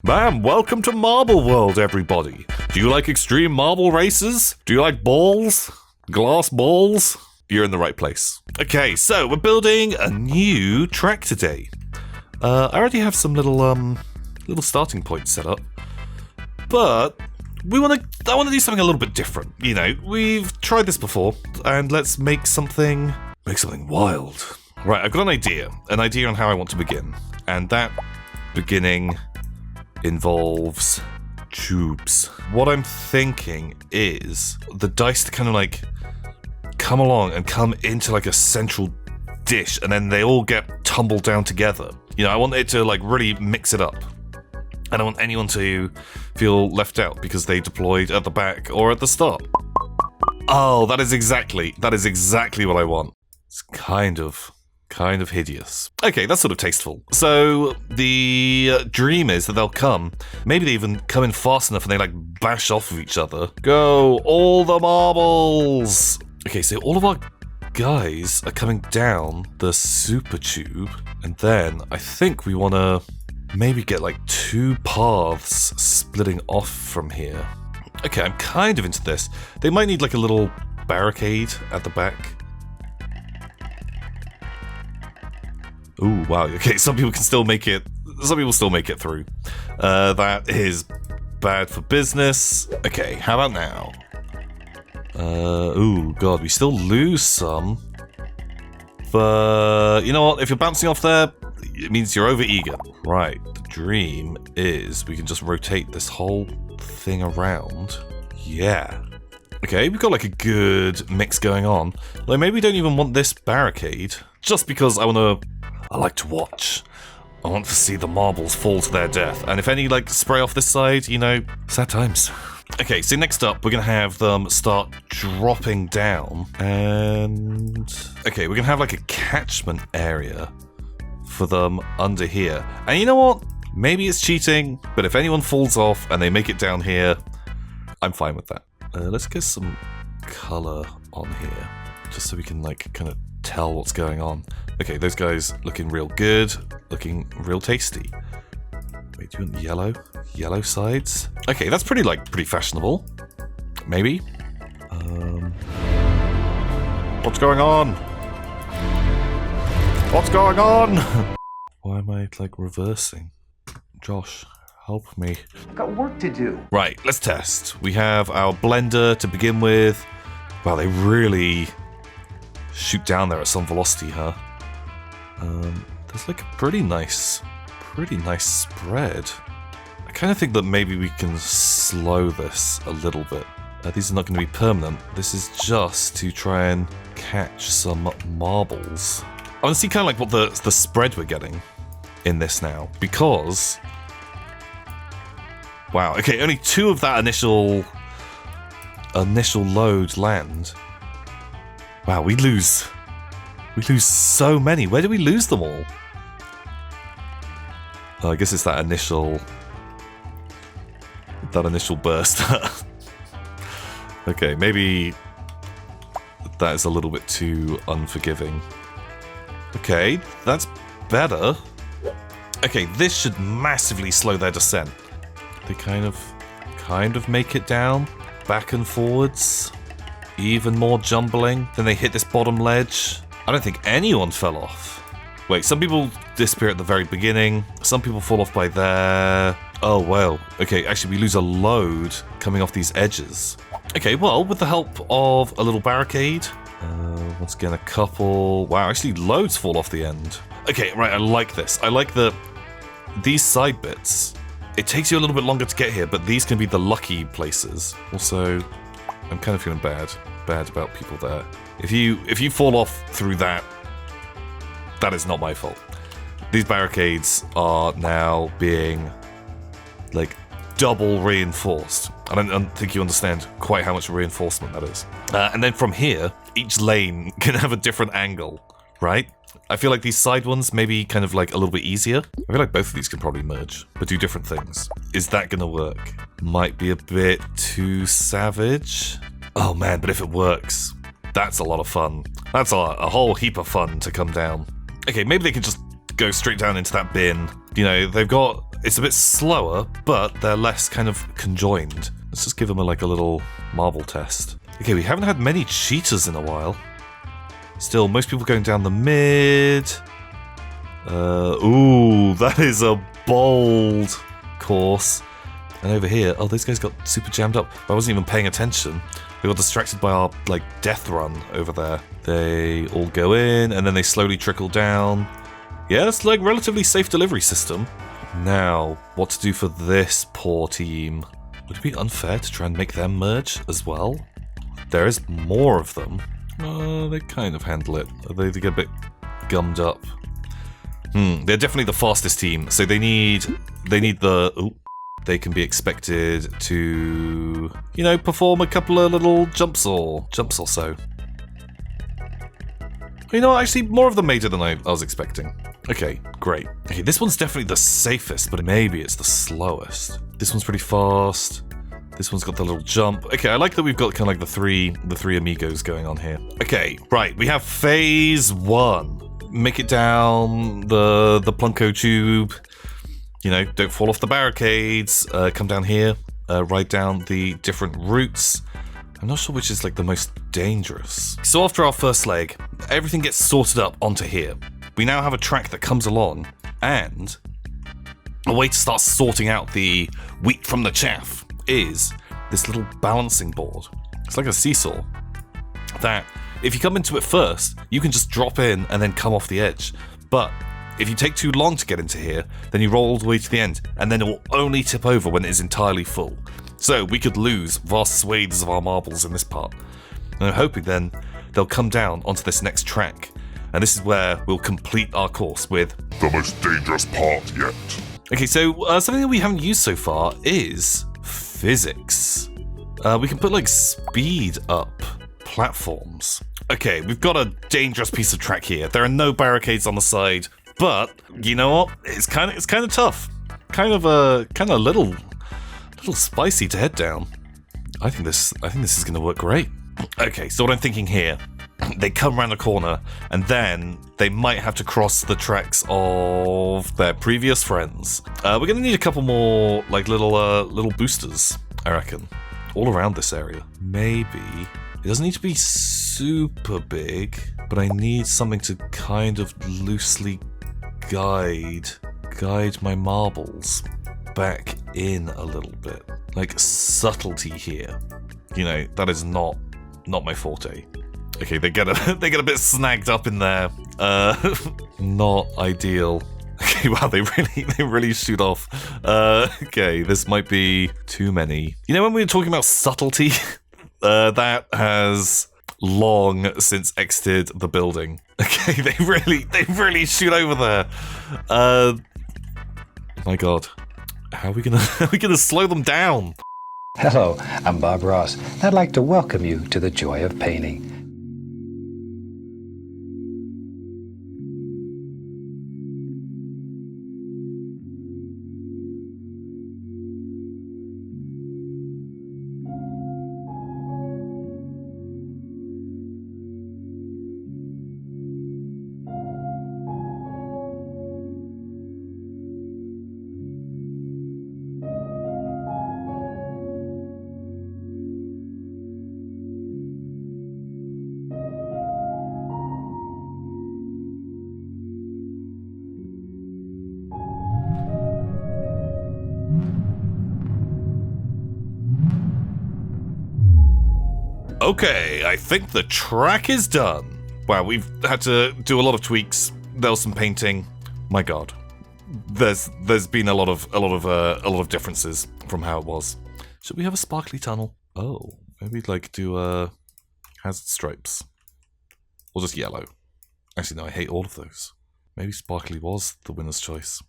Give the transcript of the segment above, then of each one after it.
Bam! Welcome to Marble World, everybody. Do you like extreme marble races? Do you like balls? Glass balls? You're in the right place. Okay, so we're building a new track today. I already have some little starting points set up, but I want to do something a little bit different. You know, we've tried this before, and let's make something wild. Right, I've got an idea on how I want to begin, and that beginning involves tubes. What I'm thinking is the dice to kind of like come along and come into like a central dish, and then they all get tumbled down together. You know, I want it to like really mix it up. I don't want anyone to feel left out because they deployed at the back or at the start. Oh, that is exactly what I want. It's kind of hideous. Okay, that's sort of tasteful. So the dream is that they'll come. Maybe they even come in fast enough and they like bash off of each other. Go, all the marbles! Okay, so all of our guys are coming down the super tube, and then I think we want to maybe get like two paths splitting off from here. Okay, I'm kind of into this. They might need like a little barricade at the back. Ooh, wow. Okay, some people still make it through. That is bad for business. Okay, how about now? Ooh, God, we still lose some. But, you know what? If you're bouncing off there, it means you're over-eager. Right, the dream is we can just rotate this whole thing around. Yeah. Okay, we've got like a good mix going on. Like, maybe we don't even want this barricade, just because I like to watch. I want to see the marbles fall to their death. And if any, like, spray off this side, you know, sad times. Okay, so next up, we're going to have them start dropping down. And... okay, we're going to have, like, a catchment area for them under here. And you know what? Maybe it's cheating, but if anyone falls off and they make it down here, I'm fine with that. Let's get some color on here, just so we can, like, kind of tell what's going on. Okay, those guys looking real good, looking real tasty. Wait, do you want yellow? Yellow sides? Okay, that's pretty fashionable. Maybe. What's going on? What's going on? Why am I, like, reversing? Josh, help me. I've got work to do. Right, let's test. We have our blender to begin with. Wow, they really shoot down there at some velocity, huh? There's like a pretty nice spread. I kind of think that maybe we can slow this a little bit. These are not going to be permanent. This is just to try and catch some marbles. I want to see kind of like what the spread we're getting in this now, because wow, okay, only two of that initial load land. Wow, we lose so many. Where do we lose them all? Oh, I guess it's that initial burst. Okay, maybe that is a little bit too unforgiving. Okay, that's better. Okay, this should massively slow their descent. They kind of make it down, back and forwards, even more jumbling. Then they hit this bottom ledge. I don't think anyone fell off. Wait, some people disappear at the very beginning. Some people fall off by there. Oh, well. Okay, actually, we lose a load coming off these edges. Okay, well, with the help of a little barricade. Once again, a couple. Wow, actually, loads fall off the end. Okay, right, I like this. I like these side bits. It takes you a little bit longer to get here, but these can be the lucky places. Also, I'm kind of feeling bad about people there. If you fall off through that is not my fault. These barricades are now being like double reinforced. I don't think you understand quite how much reinforcement that is. And then from here, each lane can have a different angle, right? I feel like these side ones maybe kind of like a little bit easier. I feel like both of these can probably merge, but do different things. Is that gonna work? Might be a bit too savage. Oh man, but if it works, that's a lot of fun. That's a whole heap of fun to come down. Okay, maybe they can just go straight down into that bin. You know, they've got It's a bit slower, but they're less kind of conjoined. Let's just give them a little marble test. Okay, we haven't had many cheaters in a while. Still, most people going down the mid. Ooh, that is a bold course. And over here, oh, those guys got super jammed up. I wasn't even paying attention. We got distracted by our, death run over there. They all go in, and then they slowly trickle down. Yeah, it's relatively safe delivery system. Now, what to do for this poor team? Would it be unfair to try and make them merge as well? There is more of them. They kind of handle it. They get a bit gummed up. They're definitely the fastest team, so they need the... Ooh, they can be expected to, perform a couple of little jumps or so. Actually, more of them made it than I was expecting. Okay, great. Okay, this one's definitely the safest, but maybe it's the slowest. This one's pretty fast. This one's got the little jump. Okay, I like that we've got kind of the three amigos going on here. Okay, right, we have phase 1. Make it down the Plunko tube. Don't fall off the barricades. Come down here. Ride down the different routes. I'm not sure which is the most dangerous. So after our first leg, everything gets sorted up onto here. We now have a track that comes along and a way to start sorting out the wheat from the chaff is this little balancing board. It's like a seesaw that if you come into it first, you can just drop in and then come off the edge. But if you take too long to get into here, then you roll all the way to the end, and then it will only tip over when it is entirely full. So we could lose vast swathes of our marbles in this part. And I'm hoping then they'll come down onto this next track. And this is where we'll complete our course with the most dangerous part yet. Okay, so something that we haven't used so far is physics. We can put speed up platforms. Okay, we've got a dangerous piece of track here. There are no barricades on the side, but you know what? It's kind of tough. Kind of a little spicy to head down. I think this is going to work great. Okay, so what I'm thinking here, they come around the corner, and then they might have to cross the tracks of their previous friends. We're going to need a couple more little boosters, I reckon, all around this area. Maybe it doesn't need to be super big, but I need something to kind of loosely guide my marbles back in a little bit. Subtlety here. That is not my forte. Okay, they get a bit snagged up in there. Not ideal. Okay, wow, they really shoot off. Okay, this might be too many. When we were talking about subtlety, that has long since exited the building. Okay, they really shoot over there. My God, how are we gonna slow them down? Hello, I'm Bob Ross. I'd like to welcome you to the joy of painting. Okay, I think the track is done. Wow, we've had to do a lot of tweaks. There was some painting. My God, there's been a lot of differences from how it was. Should we have a sparkly tunnel? Oh, maybe do hazard stripes, or just yellow. Actually, no, I hate all of those. Maybe sparkly was the winner's choice.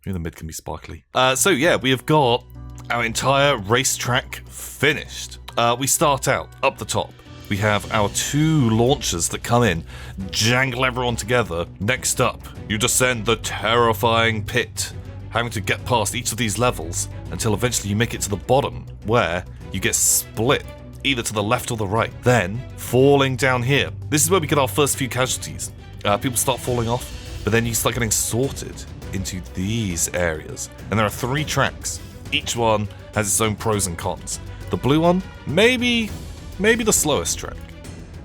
Maybe the mid can be sparkly. So yeah, we have got our entire racetrack finished. We start out up the top. We have our 2 launchers that come in, jangle everyone together. Next up, you descend the terrifying pit, having to get past each of these levels until eventually you make it to the bottom, where you get split, either to the left or the right. Then, falling down here. This is where we get our first few casualties. People start falling off, but then you start getting sorted. into these areas. And there are 3 tracks. Each one has its own pros and cons. The blue one, maybe the slowest track.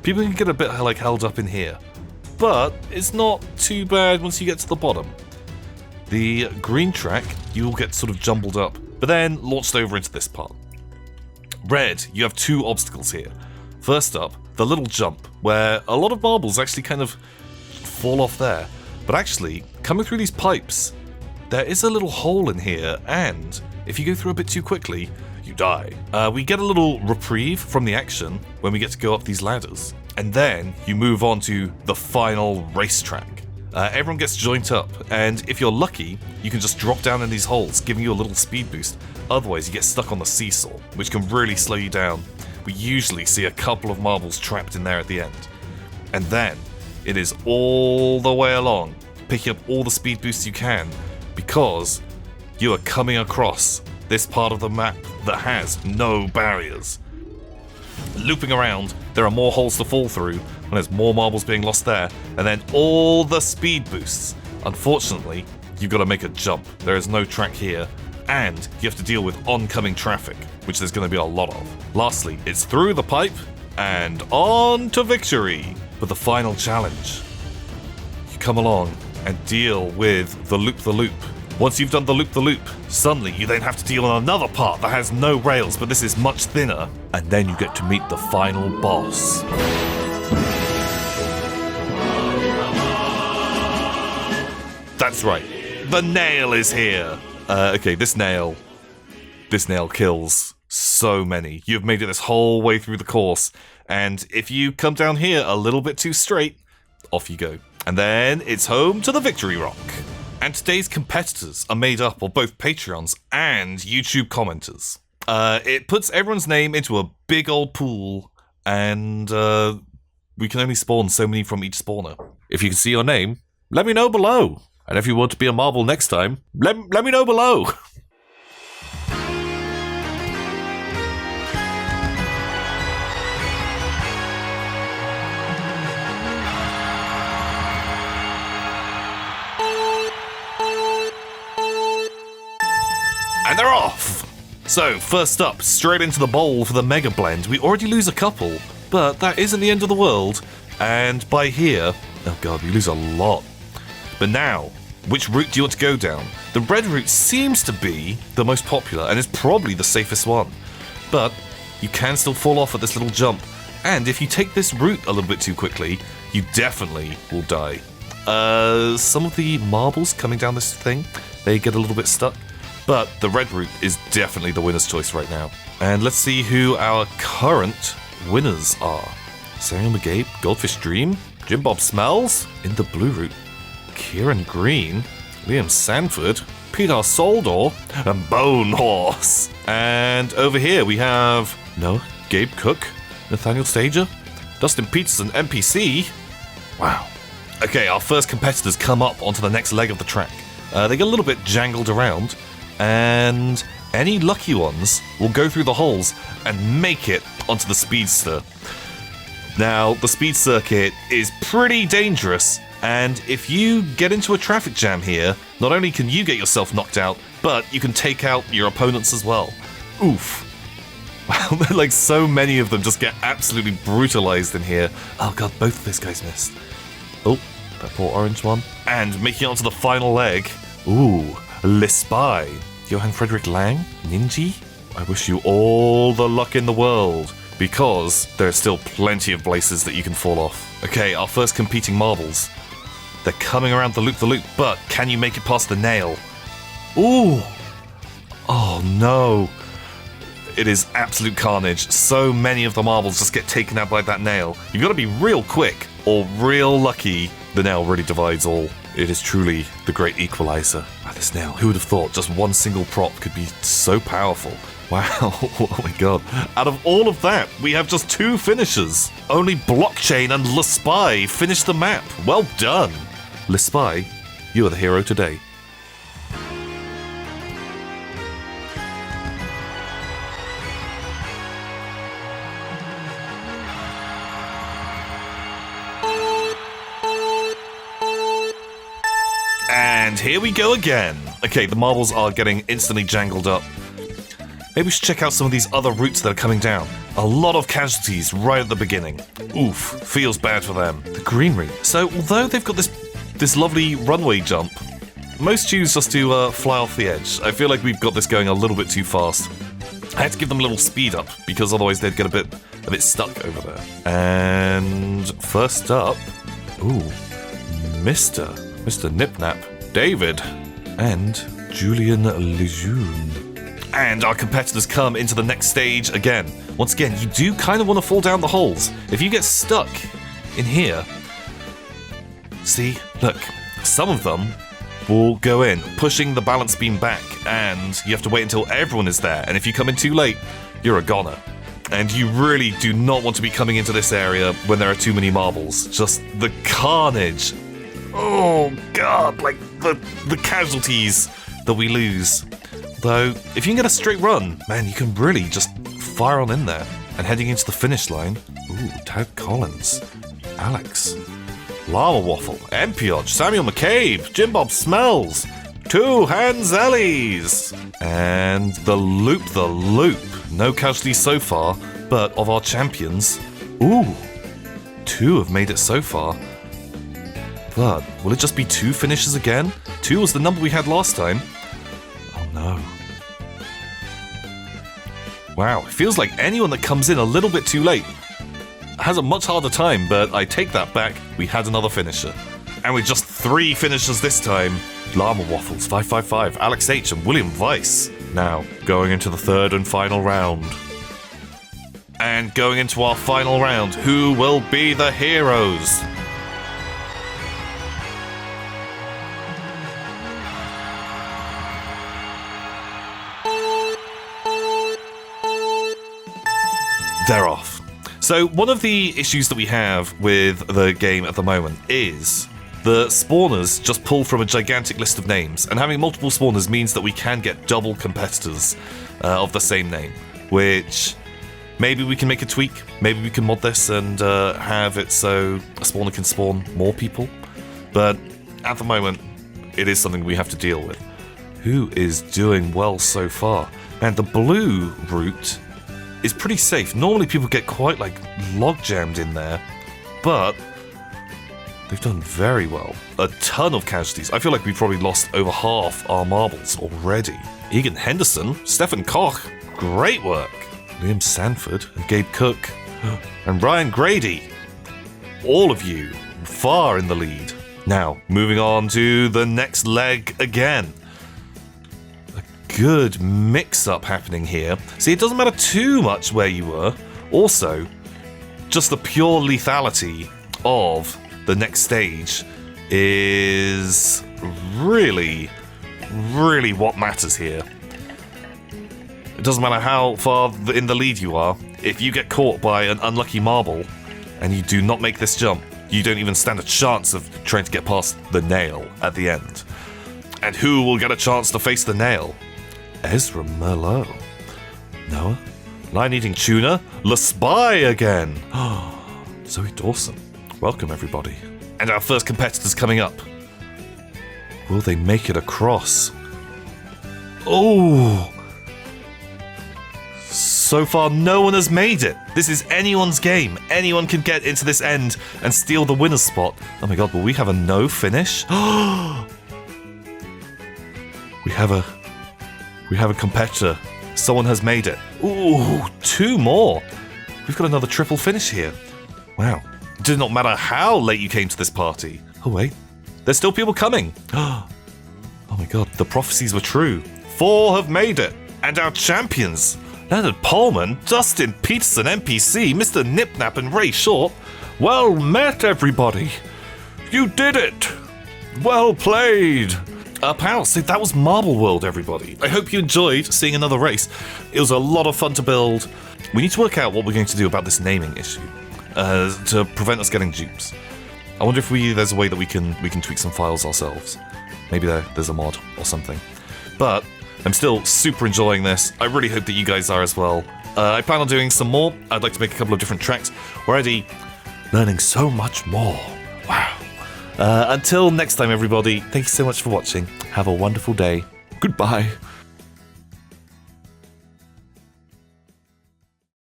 People can get a bit like held up in here, but it's not too bad once you get to the bottom. The green track, you'll get sort of jumbled up, but then launched over into this part. Red, you have 2 obstacles here. First up, the little jump, where a lot of marbles actually kind of fall off there. But actually, coming through these pipes, there is a little hole in here, and if you go through a bit too quickly, you die. We get a little reprieve from the action when we get to go up these ladders. And then you move on to the final racetrack. Everyone gets joined up, and if you're lucky, you can just drop down in these holes, giving you a little speed boost. Otherwise, you get stuck on the seesaw, which can really slow you down. We usually see a couple of marbles trapped in there at the end. And then, it is all the way along, picking up all the speed boosts you can, because you are coming across this part of the map that has no barriers. Looping around, there are more holes to fall through, and there's more marbles being lost there, and then all the speed boosts. Unfortunately, you've got to make a jump. There is no track here, and you have to deal with oncoming traffic, which there's going to be a lot of. Lastly, it's through the pipe, and on to victory. But the final challenge, you come along and deal with the loop-the-loop. Once you've done the loop-the-loop, suddenly you then have to deal with another part that has no rails, but this is much thinner, and then you get to meet the final boss. That's right, the nail is here. Okay, this nail kills so many. You've made it this whole way through the course, and if you come down here a little bit too straight, off you go. And then it's home to the Victory Rock. And today's competitors are made up of both Patreons and YouTube commenters. It puts everyone's name into a big old pool, and we can only spawn so many from each spawner. If you can see your name, let me know below. And if you want to be a marble next time, let me know below. And they're off! So, first up, straight into the bowl for the Mega Blend. We already lose a couple, but that isn't the end of the world. And by here, oh god, we lose a lot. But now, which route do you want to go down? The red route seems to be the most popular and is probably the safest one. But you can still fall off at this little jump. And if you take this route a little bit too quickly, you definitely will die. Some of the marbles coming down this thing, they get a little bit stuck. But the red route is definitely the winner's choice right now. And let's see who our current winners are. Samuel McGabe, Goldfish Dream, Jim Bob Smells, in the blue route, Kieran Green, Liam Sanford, Peter Soldor, and Bone Horse. And over here we have Noah, Gabe Cook, Nathaniel Stager, Dustin Peterson, NPC. Wow. Okay, our first competitors come up onto the next leg of the track. They get a little bit jangled around, and any lucky ones will go through the holes and make it onto the speedster. Now, the speed circuit is pretty dangerous, and if you get into a traffic jam here, not only can you get yourself knocked out, but you can take out your opponents as well. Oof. Wow, like so many of them just get absolutely brutalized in here. Oh god, both of those guys missed. Oh, that poor orange one. And making it onto the final leg, ooh, Le Spy, Johann Frederick Lang, Ninji. I wish you all the luck in the world, because there are still plenty of places that you can fall off. Okay, our first competing marbles. They're coming around the loop, but can you make it past the nail? Ooh! Oh no! It is absolute carnage. So many of the marbles just get taken out by that nail. You've got to be real quick or real lucky. The nail really divides all. It is truly the great equalizer. Ah, this nail, who would have thought just one single prop could be so powerful? Wow, oh my god. Out of all of that, we have just 2 finishers. Only Blockchain and Le Spy finished the map. Well done. Le Spy, you are the hero today. And And here we go again. Okay, the marbles are getting instantly jangled up. Maybe we should check out some of these other routes that are coming down. A lot of casualties right at the beginning. Oof, feels bad for them. The green route. So, although they've got this lovely runway jump, most choose just to fly off the edge. I feel like we've got this going a little bit too fast. I had to give them a little speed up, because otherwise they'd get a bit stuck over there. And first up, Mr. Nipnap, David, and Julian Lejeune. And our competitors come into the next stage again. Once again, you do kind of want to fall down the holes. If you get stuck in here, see, look, some of them will go in, pushing the balance beam back, and you have to wait until everyone is there. And if you come in too late, you're a goner. And you really do not want to be coming into this area when there are too many marbles. Just the carnage. Oh god, like the casualties that we lose. Though, if you can get a straight run, man, you can really just fire on in there. And heading into the finish line, Ted Collins, Alex, Llama Waffle, Empiodge, Samuel McCabe, Jim Bob Smells, Two Hands Ellies, and the Loop. No casualties so far, but of our champions, two have made it so far. But will it just be 2 finishes again? 2 was the number we had last time. Oh no. Wow, it feels like anyone that comes in a little bit too late has a much harder time, but I take that back. We had another finisher. And with just 3 finishers this time, Llama Waffles, 555, Alex H, and William Weiss. Now, going into the 3rd and final round. And going into our final round, who will be the heroes? They're off. So one of the issues that we have with the game at the moment is the spawners just pull from a gigantic list of names, and having multiple spawners means that we can get double competitors of the same name, which maybe we can make a tweak. Maybe we can mod this and have it so a spawner can spawn more people. But at the moment, it is something we have to deal with. Who is doing well so far? And the blue route is pretty safe. Normally people get quite log jammed in there, but they've done very well. A ton of casualties. I feel like we've probably lost over half our marbles already. Egan Henderson, Stefan Koch, great work. Liam Sanford and Gabe Cook and Ryan Grady. All of you far in the lead. Now, moving on to the next leg again. Good mix-up happening here. See, it doesn't matter too much where you were. Also, just the pure lethality of the next stage is really, really what matters here. It doesn't matter how far in the lead you are. If you get caught by an unlucky marble and you do not make this jump, you don't even stand a chance of trying to get past the nail at the end. And who will get a chance to face the nail? Ezra Merlot, Noah, Line-Eating Tuna, La Spy again. Zoe Dawson, welcome everybody. And our first competitors coming up. Will they make it across? Oh! So far, no one has made it. This is anyone's game. Anyone can get into this end and steal the winner's spot. Oh my god, will we have a no finish? We have a competitor. Someone has made it. Ooh, 2 more. We've got another triple finish here. Wow. It did not matter how late you came to this party. Oh wait, there's still people coming. Oh my god, the prophecies were true. 4 have made it. And our champions, Leonard Polman, Dustin Peterson, NPC, Mr. Nipnap, and Ray Short. Well met, everybody. You did it. Well played. Pal, so that was Marble World, everybody. I hope you enjoyed seeing another race. It was a lot of fun to build. We need to work out what we're going to do about this naming issue to prevent us getting dupes. I wonder if there's a way that we can tweak some files ourselves. Maybe there's a mod or something. But I'm still super enjoying this. I really hope that you guys are as well. I plan on doing some more. I'd like to make a couple of different tracks. We're already learning so much more. Wow. Until next time, everybody, thank you so much for watching. Have a wonderful day. Goodbye.